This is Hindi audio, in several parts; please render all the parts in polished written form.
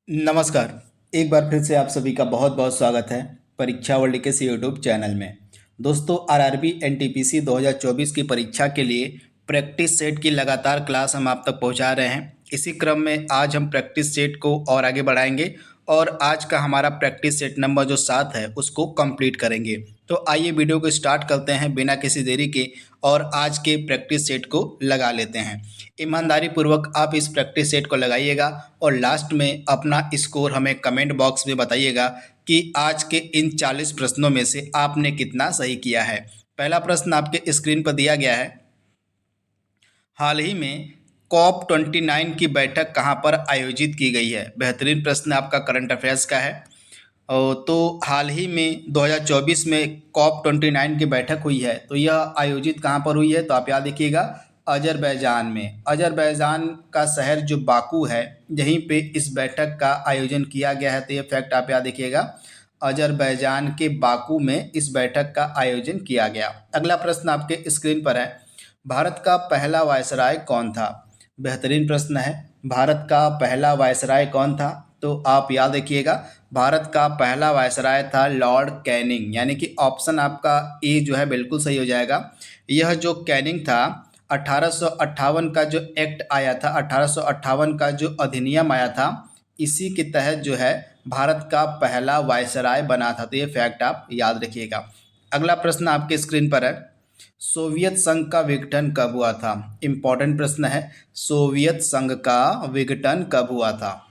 नमस्कार। एक बार फिर से आप सभी का बहुत बहुत स्वागत है परीक्षा वर्ल्ड के इस यूट्यूब चैनल में। दोस्तों, आरआरबी एनटीपीसी 2024 की परीक्षा के लिए प्रैक्टिस सेट की लगातार क्लास हम आप तक पहुंचा रहे हैं। इसी क्रम में आज हम प्रैक्टिस सेट को और आगे बढ़ाएंगे और आज का हमारा प्रैक्टिस सेट नंबर जो 7 है उसको कंप्लीट करेंगे। तो आइए वीडियो को स्टार्ट करते हैं बिना किसी देरी के और आज के प्रैक्टिस सेट को लगा लेते हैं। ईमानदारी पूर्वक आप इस प्रैक्टिस सेट को लगाइएगा और लास्ट में अपना स्कोर हमें कमेंट बॉक्स में बताइएगा कि आज के इन 40 प्रश्नों में से आपने कितना सही किया है। पहला प्रश्न आपके स्क्रीन पर दिया गया है। हाल ही में COP29 की बैठक कहाँ पर आयोजित की गई है? बेहतरीन प्रश्न आपका करंट अफेयर्स का है। तो हाल ही में 2024 में COP29 की बैठक हुई है, तो यह आयोजित कहाँ पर हुई है? तो आप याद रखिएगा, अजरबैजान में। अजरबैजान का शहर जो बाकू है, यहीं पे इस बैठक का आयोजन किया गया है। तो ये फैक्ट आप याद रखिएगा, अजरबैजान के बाकू में इस बैठक का आयोजन किया गया। अगला प्रश्न आपके स्क्रीन पर है। भारत का पहला वायसराय कौन था? बेहतरीन प्रश्न है। भारत का पहला वायसराय कौन था? तो आप याद रखिएगा, भारत का पहला वायसराय था लॉर्ड कैनिंग, यानी कि ऑप्शन आपका ए जो है बिल्कुल सही हो जाएगा। यह जो कैनिंग था, 1858 का जो एक्ट आया था, 1858 का जो अधिनियम आया था, इसी के तहत जो है भारत का पहला वायसराय बना था। तो ये फैक्ट आप याद रखिएगा। अगला प्रश्न आपके स्क्रीन पर है। सोवियत संघ का विघटन कब हुआ था? इंपॉर्टेंट प्रश्न है। सोवियत संघ का विघटन कब हुआ था?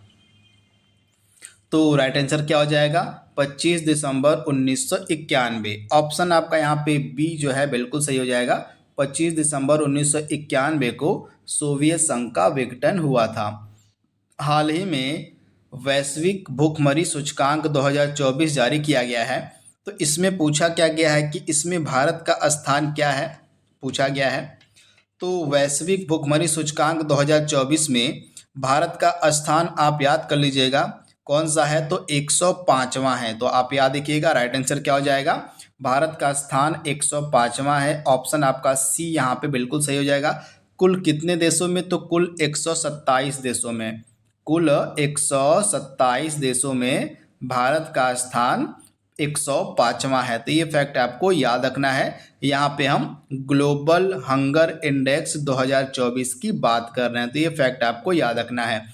तो राइट आंसर क्या हो जाएगा? 25 दिसंबर 1991। ऑप्शन आपका यहाँ पे बी जो है बिल्कुल सही हो जाएगा। 25 दिसंबर 1991 को सोवियत संघ का विघटन हुआ था। हाल ही में वैश्विक भूखमरी सूचकांक 2024 जारी किया गया है। तो इसमें पूछा क्या गया है कि इसमें भारत का स्थान क्या है, पूछा गया है। तो वैश्विक भूखमरी सूचकांक 2024 में भारत का स्थान आप याद कर लीजिएगा, कौन सा है? तो 105वां है। तो आप याद रखिएगा, राइट आंसर क्या हो जाएगा? भारत का स्थान 105वां है। ऑप्शन आपका सी यहाँ पे बिल्कुल सही हो जाएगा। कुल कितने देशों में? तो कुल 127 देशों में। कुल 127 देशों में भारत का स्थान 105वां है। तो ये फैक्ट आपको याद रखना है। यहाँ पे हम ग्लोबल हंगर इंडेक्स 2024 की बात कर रहे हैं, तो ये फैक्ट आपको याद रखना है।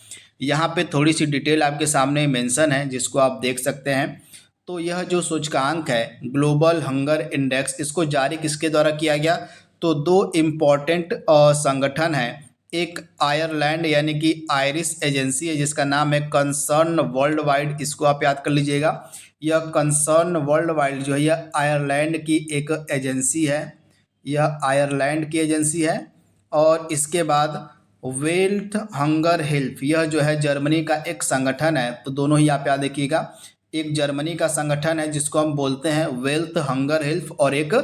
यहाँ पे थोड़ी सी डिटेल आपके सामने मेंशन है जिसको आप देख सकते हैं। तो यह जो सूचकांक है ग्लोबल हंगर इंडेक्स, इसको जारी किसके द्वारा किया गया? तो दो इम्पॉर्टेंट संगठन है। एक आयरलैंड यानी कि आयरिश एजेंसी है जिसका नाम है कंसर्न वर्ल्ड वाइड, इसको आप याद कर लीजिएगा। यह कंसर्न वर्ल्ड वाइड जो है यह आयरलैंड की एक एजेंसी है, यह आयरलैंड की एजेंसी है। और इसके बाद वेल्थ हंगर हेल्प, यह जो है जर्मनी का एक संगठन है। तो दोनों ही आप याद रखिएगा, एक जर्मनी का संगठन है जिसको हम बोलते हैं वेल्थ हंगर हेल्प, और एक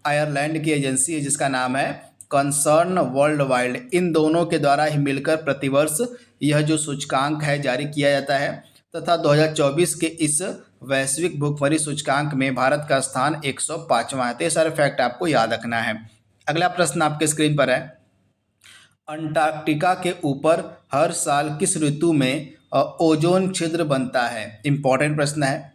आयरलैंड की एजेंसी है जिसका नाम है कंसर्न वर्ल्ड वाइड। इन दोनों के द्वारा ही मिलकर प्रतिवर्ष यह जो सूचकांक है जारी किया जाता है, तथा 2024 के इस वैश्विक भूखमरी सूचकांक में भारत का स्थान 105वां है। तो ये सारे फैक्ट आपको याद रखना है। अगला प्रश्न आपके स्क्रीन पर है। अंटार्कटिका के ऊपर हर साल किस ऋतु में ओजोन छिद्र बनता है? इंपॉर्टेंट प्रश्न है।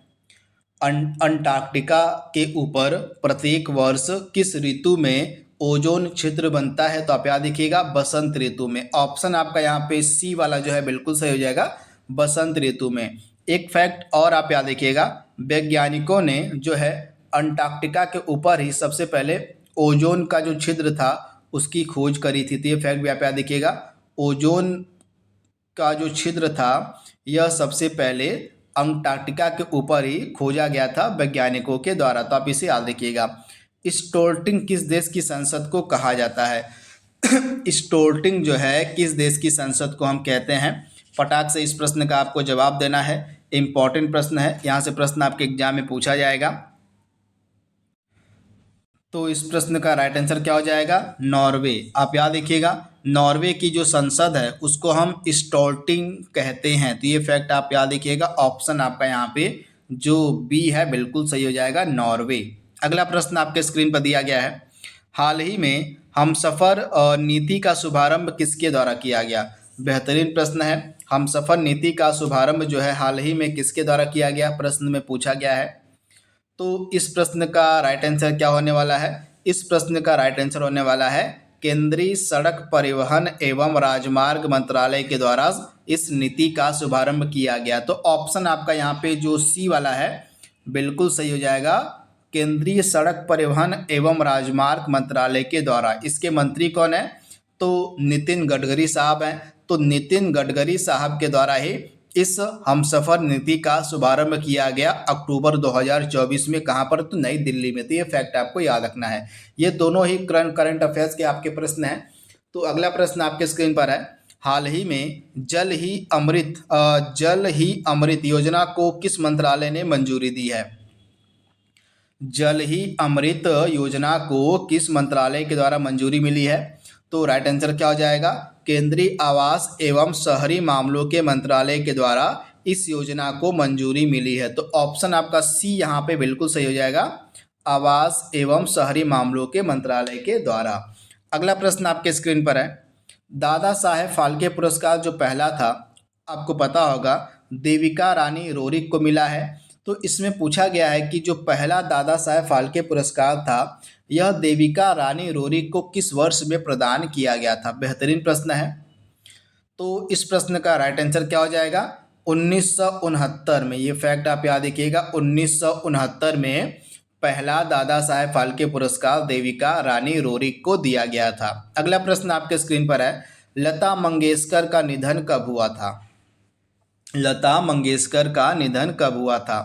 अंटार्कटिका के ऊपर प्रत्येक वर्ष किस ऋतु में ओजोन छिद्र बनता है? तो आप याद रखिएगा, बसंत ऋतु में। ऑप्शन आपका यहाँ पे सी वाला जो है बिल्कुल सही हो जाएगा, बसंत ऋतु में। एक फैक्ट और आप याद रखिएगा, वैज्ञानिकों ने जो है अंटार्कटिका के ऊपर ही सबसे पहले ओजोन का जो छिद्र था उसकी खोज करी थी। तो ये फैक्ट भी आप याद रखिएगा, ओजोन का जो छिद्र था यह सबसे पहले अंटार्कटिका के ऊपर ही खोजा गया था वैज्ञानिकों के द्वारा। तो आप इसे याद रखिएगा। स्टोल्टिंग किस देश की संसद को कहा जाता है? स्टोल्टिंग जो है किस देश की संसद को हम कहते हैं? फटाक से इस प्रश्न का आपको जवाब देना है। इंपॉर्टेंट प्रश्न है, यहाँ से प्रश्न आपके एग्जाम में पूछा जाएगा। तो इस प्रश्न का राइट आंसर क्या हो जाएगा? नॉर्वे। आप याद रखिएगा, नॉर्वे की जो संसद है उसको हम स्टोल्टिंग कहते हैं। तो ये फैक्ट आप याद रखिएगा। ऑप्शन आपका यहाँ पे जो बी है बिल्कुल सही हो जाएगा, नॉर्वे। अगला प्रश्न आपके स्क्रीन पर दिया गया है। हाल ही में हमसफर नीति का शुभारंभ किसके द्वारा किया गया? बेहतरीन प्रश्न है। हमसफर नीति का शुभारंभ जो है हाल ही में किसके द्वारा किया गया, प्रश्न में पूछा गया है। तो इस प्रश्न का राइट आंसर क्या होने वाला है, इस प्रश्न का राइट आंसर होने वाला है केंद्रीय सड़क परिवहन एवं राजमार्ग मंत्रालय के द्वारा इस नीति का शुभारंभ किया गया। तो ऑप्शन आपका यहाँ पे जो सी वाला है बिल्कुल सही हो जाएगा, केंद्रीय सड़क परिवहन एवं राजमार्ग मंत्रालय के द्वारा। इसके मंत्री कौन है, तो नितिन गडकरी साहब हैं। तो नितिन गडकरी साहब के द्वारा ही इस हमसफर नीति का शुभारंभ किया गया अक्टूबर 2024 में। कहाँ पर, तो नई दिल्ली में। तो ये फैक्ट आपको याद रखना है। ये दोनों ही करंट अफेयर्स के आपके प्रश्न हैं। तो अगला प्रश्न आपके स्क्रीन पर है, हाल ही में जल ही अमृत योजना को किस मंत्रालय ने मंजूरी दी है। जल ही अमृत योजना को किस मंत्रालय के द्वारा मंजूरी मिली है। तो राइट आंसर क्या हो जाएगा, केंद्रीय आवास एवं शहरी मामलों के मंत्रालय के द्वारा इस योजना को मंजूरी मिली है। तो ऑप्शन आपका सी यहाँ पे बिल्कुल सही हो जाएगा, आवास एवं शहरी मामलों के मंत्रालय के द्वारा। अगला प्रश्न आपके स्क्रीन पर है, दादा साहेब फाल्के पुरस्कार जो पहला था आपको पता होगा देविका रानी रोरिक को मिला है। तो इसमें पूछा गया है कि जो पहला दादा साहेब फाल्के पुरस्कार था यह देविका रानी रोरिक को किस वर्ष में प्रदान किया गया था। बेहतरीन प्रश्न है। तो इस प्रश्न का राइट आंसर क्या हो जाएगा, 1969 में। ये फैक्ट आप याद रखिएगा, 1969 में पहला दादा साहेब फाल्के पुरस्कार देविका रानी रोरिक को दिया गया था। अगला प्रश्न आपके स्क्रीन पर है, लता मंगेशकर का निधन कब हुआ था। लता मंगेशकर का निधन कब हुआ था।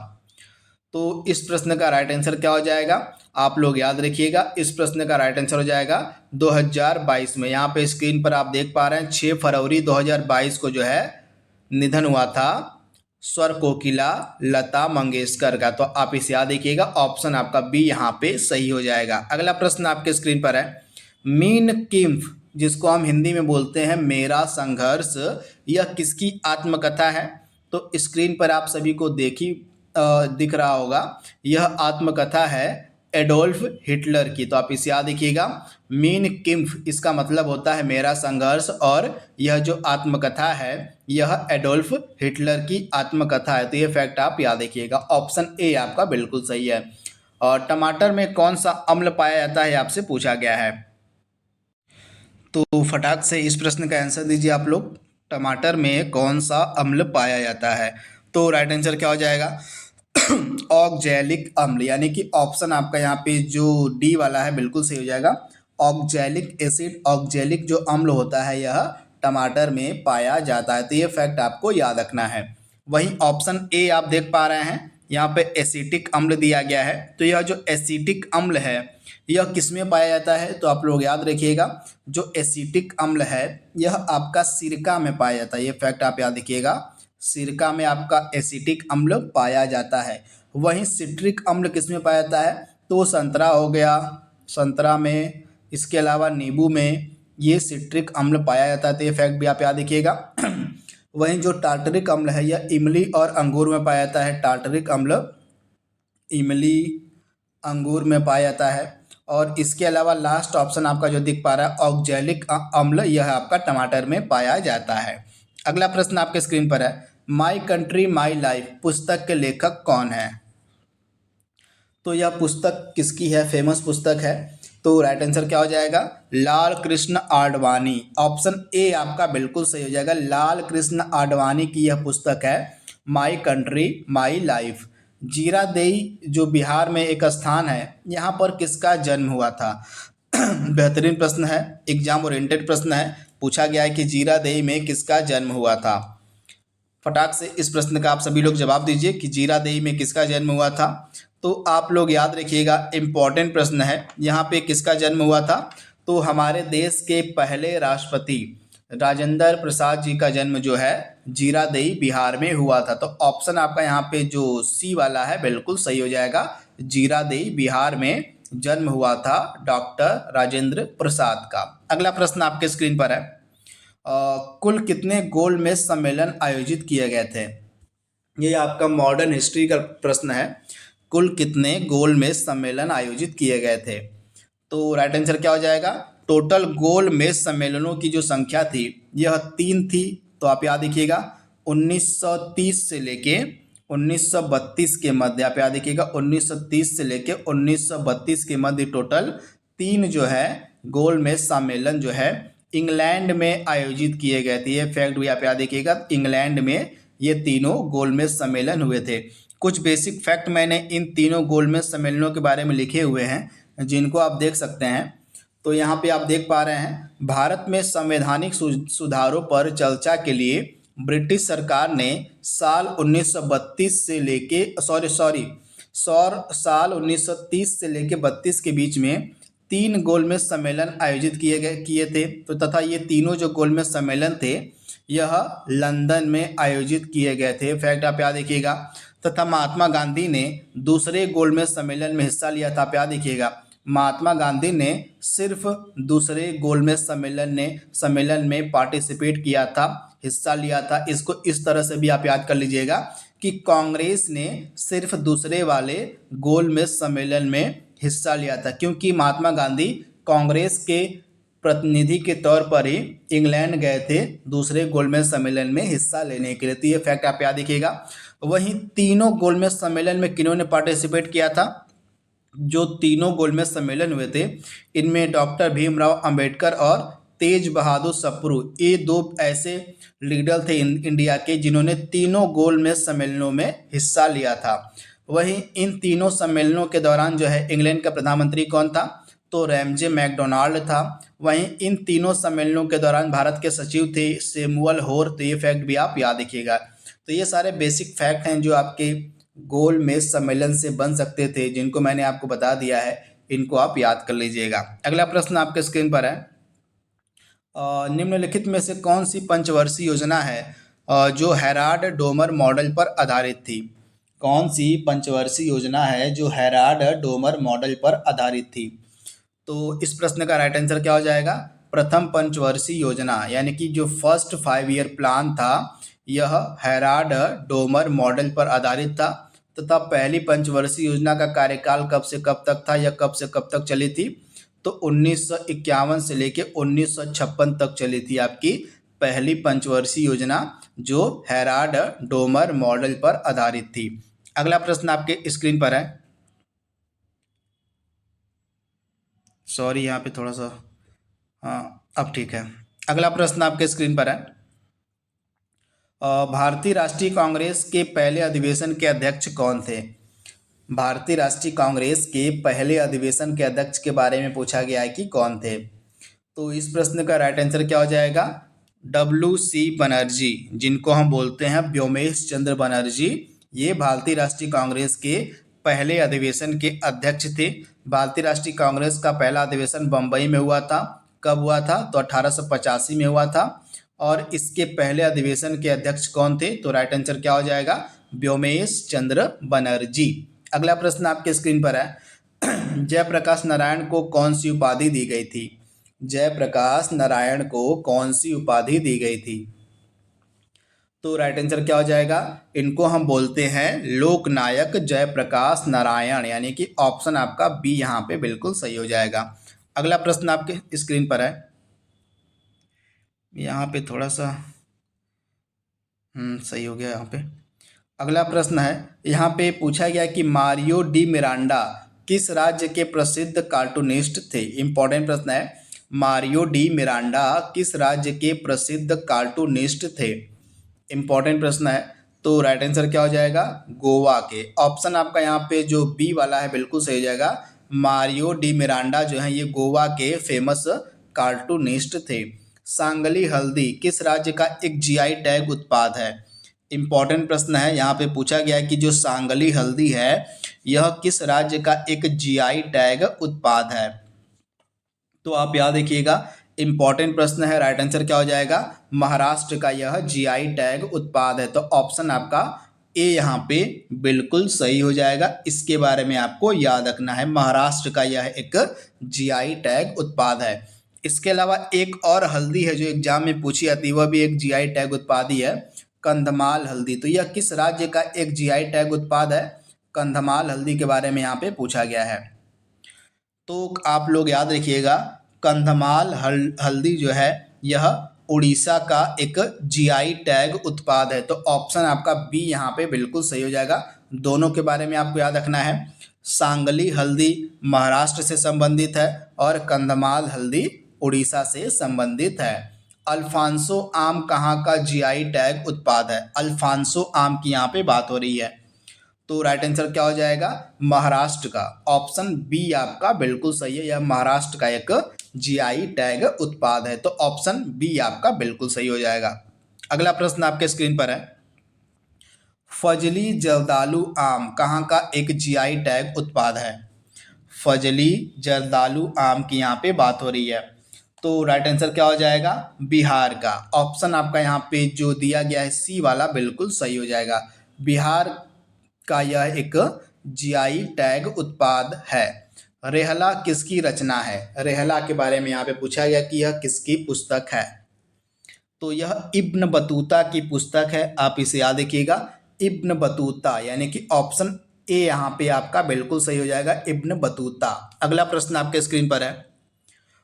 तो इस प्रश्न का राइट आंसर क्या हो जाएगा, आप लोग याद रखिएगा, इस प्रश्न का राइट आंसर हो जाएगा 2022 में। यहाँ पे स्क्रीन पर आप देख पा रहे हैं 6 फरवरी 2022 को जो है निधन हुआ था स्वर कोकिला लता मंगेशकर का। तो आप इसे याद रखिएगा, ऑप्शन आपका बी यहाँ पे सही हो जाएगा। अगला प्रश्न आपके स्क्रीन पर है, मीन किम्फ जिसको हम हिंदी में बोलते हैं मेरा संघर्ष, यह किसकी आत्मकथा है। तो स्क्रीन पर आप सभी को दिख रहा होगा, यह आत्मकथा है एडोल्फ हिटलर की। तो आप इसे याद रखिएगा, मीन किम्फ इसका मतलब होता है मेरा संघर्ष, और यह जो आत्मकथा है यह एडोल्फ हिटलर की आत्मकथा है। तो ये फैक्ट आप याद रखिएगा, ऑप्शन ए आपका बिल्कुल सही है। और टमाटर में कौन सा अम्ल पाया जाता है आपसे पूछा गया है। तो फटाक से इस प्रश्न का आंसर दीजिए आप लोग, टमाटर में कौन सा अम्ल पाया जाता है। तो राइट आंसर क्या हो जाएगा, ऑक्जेलिक अम्ल, यानी कि ऑप्शन आपका यहाँ पे जो डी वाला है बिल्कुल सही हो जाएगा। ऑक्जेलिक एसिड, ऑक्जेलिक जो अम्ल होता है यह टमाटर में पाया जाता है। तो ये फैक्ट आपको याद रखना है। वहीं ऑप्शन ए आप देख पा रहे हैं, यहाँ पे एसिटिक अम्ल दिया गया है। तो यह जो एसिटिक अम्ल है यह किस में पाया जाता है, तो आप लोग याद रखिएगा, जो एसिटिक अम्ल है यह आपका सिरका में पाया जाता है। ये फैक्ट आप याद रखिएगा, सिरका में आपका एसिटिक अम्ल पाया जाता है। वहीं सिट्रिक अम्ल किस में पाया जाता है, तो संतरा हो गया, संतरा में, इसके अलावा नींबू में ये सिट्रिक अम्ल पाया जाता है। तो ये फैक्ट भी आप याद रखिएगा। वहीं जो टार्टरिक अम्ल है यह इमली और अंगूर में पाया जाता है। टार्टरिक अम्ल इमली अंगूर में पाया जाता है। और इसके अलावा लास्ट ऑप्शन आपका जो दिख पा रहा है ऑक्जेलिक अम्ल, यह आपका टमाटर में पाया जाता है। अगला प्रश्न आपके स्क्रीन पर है, माई कंट्री माई लाइफ पुस्तक के लेखक कौन है। तो यह पुस्तक किसकी है, फेमस पुस्तक है। तो राइट आंसर क्या हो जाएगा, लाल कृष्ण आडवाणी। ऑप्शन ए आपका बिल्कुल सही हो जाएगा, लाल कृष्ण आडवाणी की यह पुस्तक है my country my life. Ziradei जो बिहार में एक स्थान है, यहाँ पर किसका जन्म हुआ था। बेहतरीन प्रश्न है, एग्जाम ओरिएंटेड प्रश्न है। पूछा गया है कि जीरादेई में किसका जन्म हुआ था। फटाक से इस प्रश्न का आप सभी लोग जवाब दीजिए कि जीरादेई में किसका जन्म हुआ था। तो आप लोग याद रखिएगा, इम्पॉर्टेंट प्रश्न है, यहाँ पे किसका जन्म हुआ था। तो हमारे देश के पहले राष्ट्रपति राजेंद्र प्रसाद जी का जन्म जो है जीरादेई बिहार में हुआ था। तो ऑप्शन आपका यहाँ पे जो सी वाला है बिल्कुल सही हो जाएगा, जीरादेई बिहार में जन्म हुआ था डॉक्टर राजेंद्र प्रसाद का। अगला प्रश्न आपके स्क्रीन पर है, कुल कितने गोलमेज सम्मेलन आयोजित किए गए थे। ये आपका मॉडर्न हिस्ट्री का प्रश्न है, कुल कितने गोलमेज सम्मेलन आयोजित किए गए थे। तो राइट आंसर क्या हो जाएगा, टोटल गोलमेज सम्मेलनों की जो संख्या थी यह 3 थी। तो आप याद रखिएगा 1930 से लेके 1932 के मध्य, आप याद रखिएगा 1930 से लेके 1932 के मध्य टोटल 3 जो है गोलमेज सम्मेलन जो है इंग्लैंड में आयोजित किए गए थे। ये फैक्ट भी आप याद रखिएगा, इंग्लैंड में ये तीनों गोलमेज सम्मेलन हुए थे। कुछ बेसिक फैक्ट मैंने इन तीनों गोलमेज सम्मेलनों के बारे में लिखे हुए हैं, जिनको आप देख सकते हैं। तो यहाँ पे आप देख पा रहे हैं, भारत में संवैधानिक सुधारों पर चर्चा के लिए ब्रिटिश सरकार ने साल 1932 से लेके साल 1930 से लेके 32 के बीच में 3 गोलमेज सम्मेलन आयोजित किए थे। तो तथा ये तीनों जो गोलमेज सम्मेलन थे यह लंदन में आयोजित किए गए थे। फैक्ट आप याद रखिएगा। तथा महात्मा गांधी ने दूसरे गोलमेज सम्मेलन में हिस्सा लिया था। आप याद रखिएगा, महात्मा गांधी ने सिर्फ दूसरे गोलमेज सम्मेलन में पार्टिसिपेट किया था, हिस्सा लिया था। इसको इस तरह से भी आप याद कर लीजिएगा कि कांग्रेस ने सिर्फ दूसरे वाले गोलमेज सम्मेलन में हिस्सा लिया था, क्योंकि महात्मा गांधी कांग्रेस के प्रतिनिधि के तौर पर ही इंग्लैंड गए थे दूसरे गोलमेज सम्मेलन में हिस्सा लेने के लिए। तो ये फैक्ट आप याद रखिएगा। वहीं तीनों गोलमेज सम्मेलन में किन्होंने पार्टिसिपेट किया था? जो तीनों गोलमेज सम्मेलन हुए थे इनमें डॉक्टर भीमराव अंबेडकर और तेज बहादुर सप्रू, ये 2 ऐसे लीडर थे इंडिया के जिन्होंने तीनों गोलमेज सम्मेलनों में हिस्सा लिया था। वहीं इन तीनों सम्मेलनों के दौरान जो है इंग्लैंड का प्रधानमंत्री कौन था? तो रैमजे मैकडोनाल्ड था। वहीं इन तीनों सम्मेलनों के दौरान भारत के सचिव थे सैमुअल होर। तो ये फैक्ट भी आप याद रखिएगा। तो ये सारे बेसिक फैक्ट हैं जो आपके गोलमेज सम्मेलन से बन सकते थे, जिनको मैंने आपको बता दिया है, इनको आप याद कर लीजिएगा। अगला प्रश्न आपके स्क्रीन पर है, निम्नलिखित में से कौन सी पंचवर्षीय योजना है जो हेराल्ड डोमर मॉडल पर आधारित थी? कौन सी पंचवर्षीय योजना है जो हेराल्ड डोमर मॉडल पर आधारित थी? तो इस प्रश्न का राइट आंसर क्या हो जाएगा? प्रथम पंचवर्षीय योजना, यानी कि जो फर्स्ट 5 ईयर प्लान था यह हेराल्ड डोमर मॉडल पर आधारित था। तथा पहली पंचवर्षीय योजना का कार्यकाल कब से कब तक था या कब से कब तक चली थी? तो 1951 से लेके 1956 तक चली थी आपकी पहली पंचवर्षीय योजना, जो हेराल्ड डोमर मॉडल पर आधारित थी। अगला प्रश्न आपके स्क्रीन पर है, सॉरी यहाँ पे थोड़ा सा, हाँ अब ठीक है। अगला प्रश्न आपके स्क्रीन पर है, भारतीय राष्ट्रीय कांग्रेस के पहले अधिवेशन के अध्यक्ष कौन थे? भारतीय राष्ट्रीय कांग्रेस के पहले अधिवेशन के अध्यक्ष के बारे में पूछा गया है कि कौन थे। तो इस प्रश्न का राइट आंसर क्या हो जाएगा? WC बनर्जी, जिनको हम बोलते हैं व्योमेश चंद्र बनर्जी, ये भारतीय राष्ट्रीय कांग्रेस के पहले अधिवेशन के अध्यक्ष थे। भारतीय राष्ट्रीय कांग्रेस का पहला अधिवेशन बम्बई में हुआ था। कब हुआ था? तो 1885 में हुआ था। और इसके पहले अधिवेशन के अध्यक्ष कौन थे? तो राइट आंसर क्या हो जाएगा? व्योमेश चंद्र बनर्जी। अगला प्रश्न आपके स्क्रीन पर है, जयप्रकाश नारायण को कौन सी उपाधि दी गई थी? जयप्रकाश नारायण को कौन सी उपाधि दी गई थी? तो राइट आंसर क्या हो जाएगा? इनको हम बोलते हैं लोकनायक जयप्रकाश नारायण, यानी कि ऑप्शन आपका बी यहाँ पे बिल्कुल सही हो जाएगा। अगला प्रश्न आपके स्क्रीन पर है, यहाँ पे थोड़ा सा सही हो गया यहाँ पे। अगला प्रश्न है, यहाँ पे पूछा गया कि मारियो डी मिरांडा किस राज्य के प्रसिद्ध कार्टूनिस्ट थे? इंपॉर्टेंट प्रश्न है, मारियो डी मिरांडा किस राज्य के प्रसिद्ध कार्टूनिस्ट थे? इंपॉर्टेंट प्रश्न है। तो राइट आंसर क्या हो जाएगा? गोवा के। ऑप्शन आपका यहाँ पे जो बी वाला है बिल्कुल सही हो जाएगा। मारियो डी मिरांडा जो है ये गोवा के फेमस कार्टूनिस्ट थे। सांगली हल्दी किस राज्य का एक GI टैग उत्पाद है? इंपॉर्टेंट प्रश्न है, यहाँ पे पूछा गया है कि जो सांगली हल्दी है यह किस राज्य का एक GI टैग उत्पाद है? तो आप याद रखिएगा, इंपॉर्टेंट प्रश्न है। राइट आंसर क्या हो जाएगा? महाराष्ट्र का यह GI टैग उत्पाद है। तो ऑप्शन आपका ए यहाँ पे बिल्कुल सही हो जाएगा। इसके बारे में आपको याद रखना है, महाराष्ट्र का यह एक GI टैग उत्पाद है। इसके अलावा एक और हल्दी है जो एग्जाम में पूछी जाती है, वह भी एक GI टैग उत्पाद ही है, कंधमाल हल्दी। तो यह किस राज्य का एक GI टैग उत्पाद है? कंधमाल हल्दी के बारे में यहाँ पे पूछा गया है। तो आप लोग याद रखिएगा, कंधमाल हल्दी जो है यह उड़ीसा का एक जीआई टैग उत्पाद है। तो ऑप्शन आपका बी यहाँ पे बिल्कुल सही हो जाएगा। दोनों के बारे में आपको याद रखना है। सांगली हल्दी महाराष्ट्र से संबंधित है और कंधमाल हल्दी उड़ीसा से संबंधित है। अल्फांसो आम कहाँ का जीआई टैग उत्पाद है? अल्फांसो आम की यहाँ पे बात हो रही है। तो राइट आंसर क्या हो जाएगा? महाराष्ट्र का। ऑप्शन बी आपका बिल्कुल सही है। यह महाराष्ट्र का एक जीआई टैग उत्पाद है। तो ऑप्शन बी आपका बिल्कुल सही हो जाएगा। अगला प्रश्न आपके स्क्रीन पर है। फजली जर्दालू आम कहाँ का एक जीआई टैग उत्पाद है? फजली जर्दालू आम की यहाँ पे बात हो रही है। तो राइट आंसर क्या हो जाएगा? बिहार का। ऑप्शन आपका यहाँ पे जो दिया गया है सी वाला बिल्कुल सही हो जाएगा। बिहार का यह एक जीआई टैग उत्पाद है। रेहला किसकी रचना है? रेहला के बारे में यहाँ पे पूछा गया कि यह किसकी पुस्तक है? तो यह इब्न बतूता की पुस्तक है। आप इसे याद रखिएगा, इब्न बतूता, यानी कि ऑप्शन ए यहाँ पे आपका बिल्कुल सही हो जाएगा, इब्न बतूता। अगला प्रश्न आपके स्क्रीन पर है।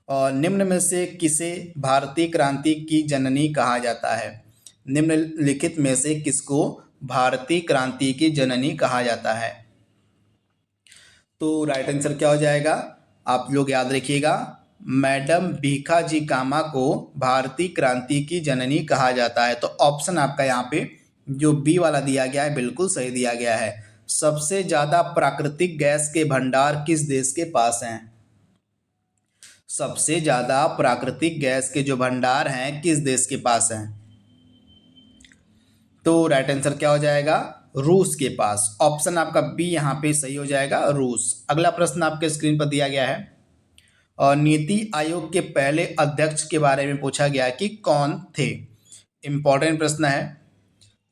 और निम्न में से किसे भारतीय क्रांति की जननी कहा जाता है? निम्नलिखित में से किसको भारतीय क्रांति की जननी कहा जाता है? तो राइट आंसर क्या हो जाएगा? आप लोग याद रखिएगा, मैडम भीखाजी कामा को भारतीय क्रांति की जननी कहा जाता है। तो ऑप्शन आपका यहाँ पे जो बी वाला दिया गया है बिल्कुल सही दिया गया है। सबसे ज्यादा प्राकृतिक गैस के भंडार किस देश के पास हैं? सबसे ज्यादा प्राकृतिक गैस के जो भंडार हैं किस देश के पास हैं? तो राइट आंसर क्या हो जाएगा? रूस के पास। ऑप्शन आपका बी यहाँ पे सही हो जाएगा, रूस। अगला प्रश्न आपके स्क्रीन पर दिया गया है। और नीति आयोग के पहले अध्यक्ष के बारे में पूछा गया कि कौन थे? इंपॉर्टेंट प्रश्न है।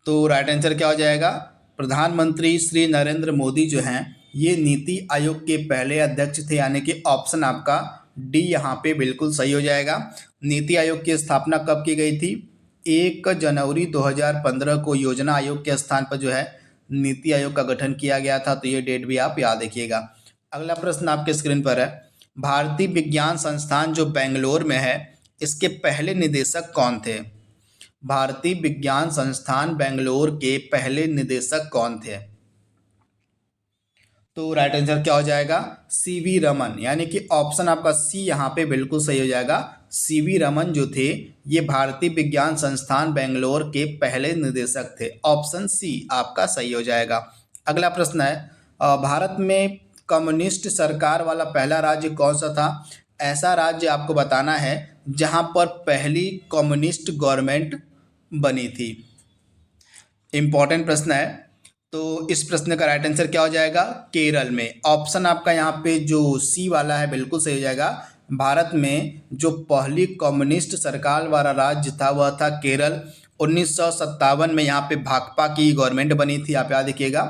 तो राइट आंसर क्या हो जाएगा? प्रधानमंत्री श्री नरेंद्र मोदी जो हैं ये नीति आयोग के पहले अध्यक्ष थे, यानी कि ऑप्शन आपका डी यहाँ पे बिल्कुल सही हो जाएगा। नीति आयोग की स्थापना कब की गई थी? 1 जनवरी 2015 को योजना आयोग के स्थान पर जो है नीति आयोग का गठन किया गया था। तो ये डेट भी आप याद रखिएगा। अगला प्रश्न आपके स्क्रीन पर है। भारतीय विज्ञान संस्थान जो बेंगलोर में है इसके पहले निदेशक कौन थे? भारतीय विज्ञान संस्थान बेंगलोर के पहले निदेशक कौन थे? तो राइट आंसर क्या हो जाएगा? सीवी रमन, यानी कि ऑप्शन आपका सी यहाँ पे बिल्कुल सही हो जाएगा। सीवी रमन जो थे ये भारतीय विज्ञान संस्थान बेंगलोर के पहले निदेशक थे। ऑप्शन सी आपका सही हो जाएगा। अगला प्रश्न है, भारत में कम्युनिस्ट सरकार वाला पहला राज्य कौन सा था? ऐसा राज्य आपको बताना है जहां पर पहली कम्युनिस्ट गवर्नमेंट बनी थी। इंपॉर्टेंट प्रश्न है। तो इस प्रश्न का राइट आंसर क्या हो जाएगा? केरल में। ऑप्शन आपका यहाँ पे जो सी वाला है बिल्कुल सही हो जाएगा। भारत में जो पहली कम्युनिस्ट सरकार वाला राज्य था वह था केरल। 1957 में यहाँ पे भाकपा की गवर्नमेंट बनी थी। आप याद रखिएगा,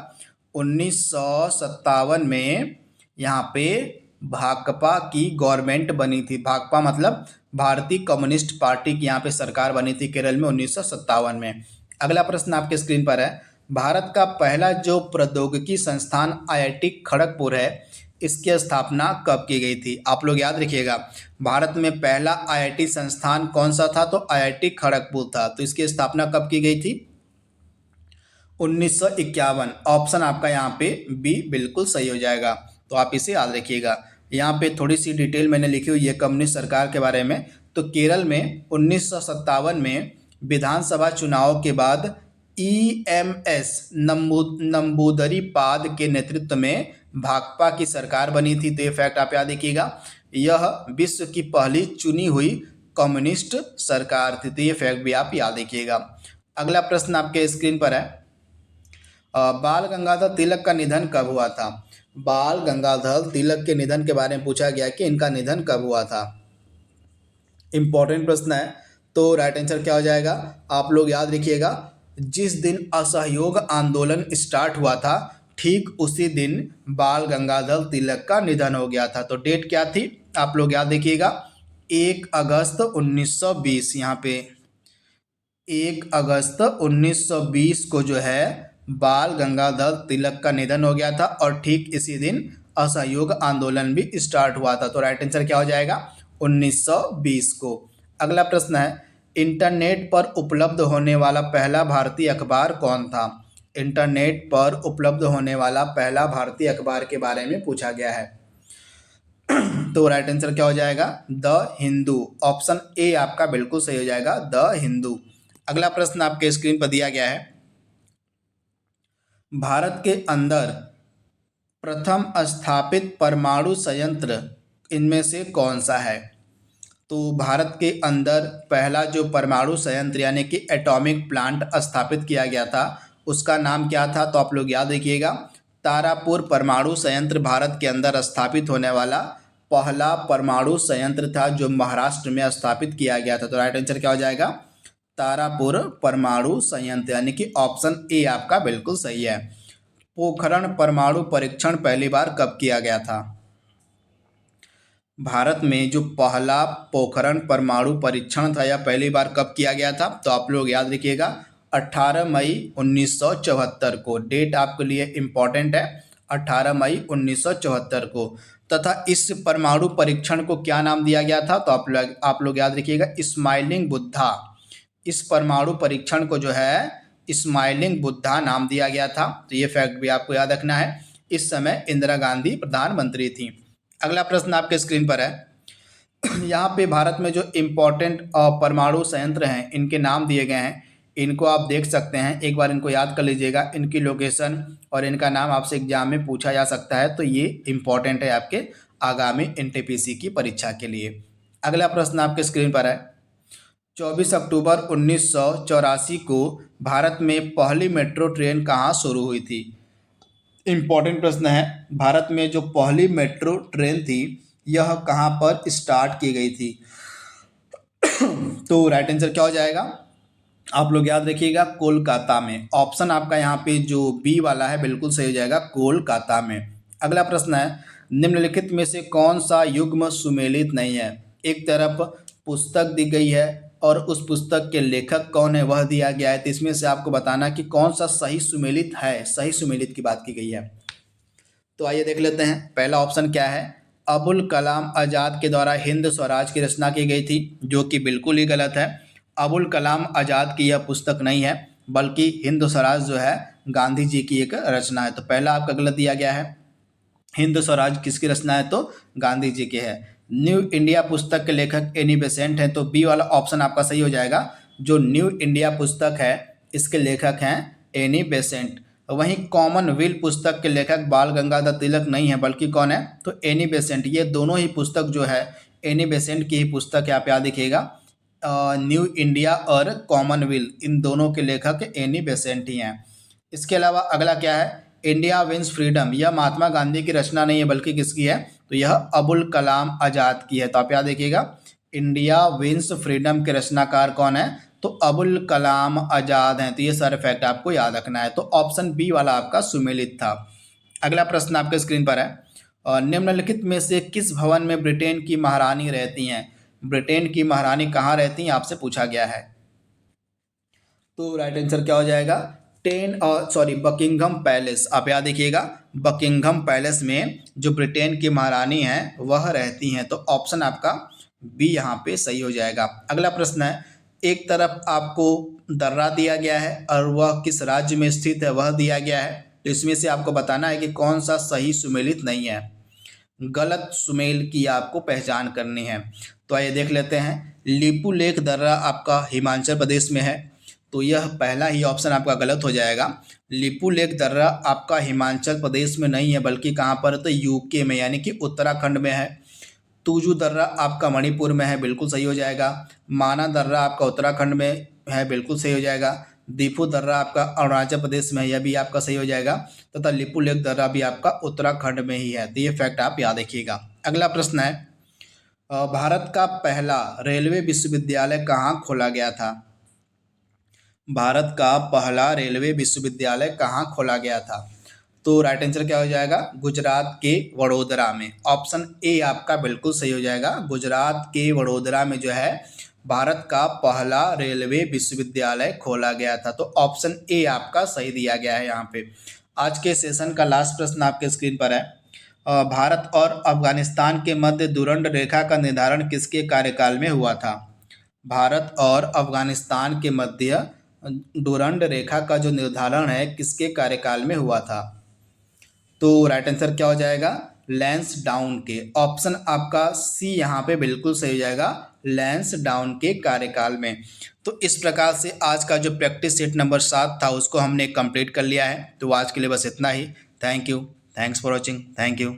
1957 में यहाँ पे भाकपा की गवर्नमेंट बनी थी। भाकपा मतलब भारतीय कम्युनिस्ट पार्टी की यहाँ पे सरकार बनी थी केरल में 1957 में। अगला प्रश्न आपके स्क्रीन पर है। भारत का पहला जो प्रौद्योगिकी संस्थान आईआईटी खड़गपुर है इसकी स्थापना कब की गई थी? आप लोग याद रखिएगा, भारत में पहला आईआईटी संस्थान कौन सा था? तो आईआईटी खड़गपुर था। तो इसकी स्थापना कब की गई थी? 1951। ऑप्शन आपका यहाँ पे बी बिल्कुल सही हो जाएगा। तो आप इसे याद रखिएगा। यहाँ पे थोड़ी सी डिटेल मैंने लिखी हुई है कम्युनिस्ट सरकार के बारे में। तो केरल में 1957 में विधानसभा चुनाव के बाद ईएमएस नंबूदरीपाद के नेतृत्व में भाकपा की सरकार बनी थी। तो ये फैक्ट आप याद रखिएगा, यह विश्व की पहली चुनी हुई कम्युनिस्ट सरकार थी। तो ये फैक्ट भी आप याद रखिएगा। अगला प्रश्न आपके स्क्रीन पर है। बाल गंगाधर तिलक का निधन कब हुआ था? बाल गंगाधर तिलक के निधन के बारे में पूछा गया कि इनका निधन कब हुआ था। इंपॉर्टेंट प्रश्न है। तो राइट आंसर क्या हो जाएगा? आप लोग याद रखिएगा, जिस दिन असहयोग आंदोलन स्टार्ट हुआ था ठीक उसी दिन बाल गंगाधर तिलक का निधन हो गया था। तो डेट क्या थी? आप लोग याद रखिएगा, 1 अगस्त 1920। यहाँ पे 1 अगस्त 1920 को जो है बाल गंगाधर तिलक का निधन हो गया था और ठीक इसी दिन असहयोग आंदोलन भी स्टार्ट हुआ था। तो राइट आंसर क्या हो जाएगा? 1920 को। अगला प्रश्न है, इंटरनेट पर उपलब्ध होने वाला पहला भारतीय अखबार कौन था? इंटरनेट पर उपलब्ध होने वाला पहला भारतीय अखबार के बारे में पूछा गया है। तो राइट आंसर क्या हो जाएगा? द हिंदू। ऑप्शन ए आपका बिल्कुल सही हो जाएगा, द हिंदू। अगला प्रश्न आपके स्क्रीन पर दिया गया है, भारत के अंदर प्रथम स्थापित परमाणु संयंत्र इनमें से कौन सा है? तो भारत के अंदर पहला जो परमाणु संयंत्र यानी कि एटॉमिक प्लांट स्थापित किया गया था उसका नाम क्या था? तो आप लोग याद रखिएगा, तारापुर परमाणु संयंत्र भारत के अंदर स्थापित होने वाला पहला परमाणु संयंत्र था जो महाराष्ट्र में स्थापित किया गया था। तो राइट आंसर क्या हो जाएगा? तारापुर परमाणु संयंत्र, यानी कि ऑप्शन ए आपका बिल्कुल सही है। पोखरण परमाणु परीक्षण पहली बार कब किया गया था? भारत में जो पहला पोखरण परमाणु परीक्षण था यह पहली बार कब किया गया था? तो आप लोग याद रखिएगा 18 मई 1974 को। डेट आपके लिए इम्पॉर्टेंट है, 18 मई 1974 को। तथा इस परमाणु परीक्षण को क्या नाम दिया गया था? तो आप लोग याद रखिएगा स्माइलिंग बुद्धा। इस परमाणु परीक्षण को जो है स्माइलिंग बुद्धा नाम दिया गया था। तो ये फैक्ट भी आपको याद रखना है। इस समय इंदिरा गांधी प्रधानमंत्री थी। अगला प्रश्न आपके स्क्रीन पर है, यहाँ पे भारत में जो इम्पोर्टेंट परमाणु संयंत्र हैं इनके नाम दिए गए हैं, इनको आप देख सकते हैं, एक बार इनको याद कर लीजिएगा। इनकी लोकेशन और इनका नाम आपसे एग्जाम में पूछा जा सकता है, तो ये इम्पोर्टेंट है आपके आगामी एनटीपीसी की परीक्षा के लिए। अगला प्रश्न आपके स्क्रीन पर है, 24 अक्टूबर 1984 को भारत में पहली मेट्रो ट्रेन कहाँ शुरू हुई थी? इम्पॉर्टेंट प्रश्न है। भारत में जो पहली मेट्रो ट्रेन थी यह कहाँ पर स्टार्ट की गई थी? तो राइट आंसर क्या हो जाएगा? आप लोग याद रखिएगा कोलकाता में। ऑप्शन आपका यहाँ पे जो बी वाला है बिल्कुल सही हो जाएगा, कोलकाता में। अगला प्रश्न है, निम्नलिखित में से कौन सा युग्म सुमेलित नहीं है? एक तरफ पुस्तक दी गई है और उस पुस्तक के लेखक कौन है वह दिया गया है, तो इसमें से आपको बताना कि कौन सा सही सुमेलित है। सही सुमेलित की बात की गई है, तो आइए देख लेते हैं। पहला ऑप्शन क्या है? अबुल कलाम आज़ाद के द्वारा हिंद स्वराज की रचना की गई थी, जो कि बिल्कुल ही गलत है। अबुल कलाम आज़ाद की यह पुस्तक नहीं है, बल्कि हिंद स्वराज जो है गांधी जी की एक रचना है। तो पहला आपका गलत दिया गया है। हिंद स्वराज किसकी रचना है? तो गांधी जी की है। न्यू इंडिया पुस्तक के लेखक एनी बेसेंट हैं, तो बी वाला ऑप्शन आपका सही हो जाएगा। जो न्यू इंडिया पुस्तक है इसके लेखक हैं एनी बेसेंट। वहीं कॉमनवेल्थ पुस्तक के लेखक बाल गंगाधर तिलक नहीं है, बल्कि कौन है? तो एनी बेसेंट। ये दोनों ही पुस्तक जो है एनी बेसेंट की ही पुस्तक है, आप याद रखिएगा। न्यू इंडिया और कॉमनवेल्थ इन दोनों के लेखक एनी बेसेंट ही हैं। इसके अलावा अगला क्या है? इंडिया विंस फ्रीडम, यह महात्मा गांधी की रचना नहीं है, बल्कि किसकी है? तो यह अबुल कलाम आज़ाद की है। तो आप याद रखिएगा इंडिया विंस फ्रीडम के रचनाकार कौन है? तो अबुल कलाम आज़ाद हैं। तो ये सारे फैक्ट आपको याद रखना है। तो ऑप्शन बी वाला आपका सुमेलित था। अगला प्रश्न आपके स्क्रीन पर है, और निम्नलिखित में से किस भवन में ब्रिटेन की महारानी रहती हैं? ब्रिटेन की महारानी कहाँ रहती हैं आपसे पूछा गया है। तो राइट आंसर क्या हो जाएगा? Buckingham palace. आप याद रखिएगा बकिंघम पैलेस में जो ब्रिटेन की महारानी हैं वह रहती हैं। तो ऑप्शन आपका बी यहाँ पे सही हो जाएगा। अगला प्रश्न है, एक तरफ आपको दर्रा दिया गया है और वह किस राज्य में स्थित है वह दिया गया है। तो इसमें से आपको बताना है कि कौन सा सही सुमेलित नहीं है। गलत सुमेल की आपको पहचान करनी है। तो आइए देख लेते हैं। लिपू लेक दर्रा आपका हिमाचल प्रदेश में है, तो यह पहला ही ऑप्शन आपका गलत हो जाएगा। लिपू लेक दर्रा आपका हिमाचल प्रदेश में नहीं है, बल्कि कहाँ पर? तो यूके में, यानी कि उत्तराखंड में है। तुजू दर्रा आपका मणिपुर में है, बिल्कुल सही हो जाएगा। माना दर्रा आपका उत्तराखंड में है, बिल्कुल सही हो जाएगा। दीफू दर्रा आपका अरुणाचल प्रदेश में है, यह भी आपका सही हो जाएगा। तथा लिपू लेक दर्रा भी आपका उत्तराखंड में ही है। तो ये फैक्ट आप याद रखिएगा। अगला प्रश्न है, भारत का पहला रेलवे विश्वविद्यालय कहाँ खोला गया था? भारत का पहला रेलवे विश्वविद्यालय कहाँ खोला गया था? तो राइट आंसर क्या हो जाएगा? गुजरात के वडोदरा में। ऑप्शन ए आपका बिल्कुल सही हो जाएगा। गुजरात के वडोदरा में जो है भारत का पहला रेलवे विश्वविद्यालय खोला गया था। तो ऑप्शन ए आपका सही दिया गया है यहाँ पे। आज के सेशन का लास्ट प्रश्न आपके स्क्रीन पर है, भारत और अफगानिस्तान के मध्य दुरंड रेखा का निर्धारण किसके कार्यकाल में हुआ था? भारत और अफगानिस्तान के मध्य डुरंड रेखा का जो निर्धारण है किसके कार्यकाल में हुआ था? तो राइट आंसर क्या हो जाएगा? लैंस डाउन के। ऑप्शन आपका सी यहाँ पे बिल्कुल सही हो जाएगा, लैंस डाउन के कार्यकाल में। तो इस प्रकार से आज का जो प्रैक्टिस सेट नंबर 7 था उसको हमने कंप्लीट कर लिया है। तो आज के लिए बस इतना ही। Thank you, thanks for watching, thank you.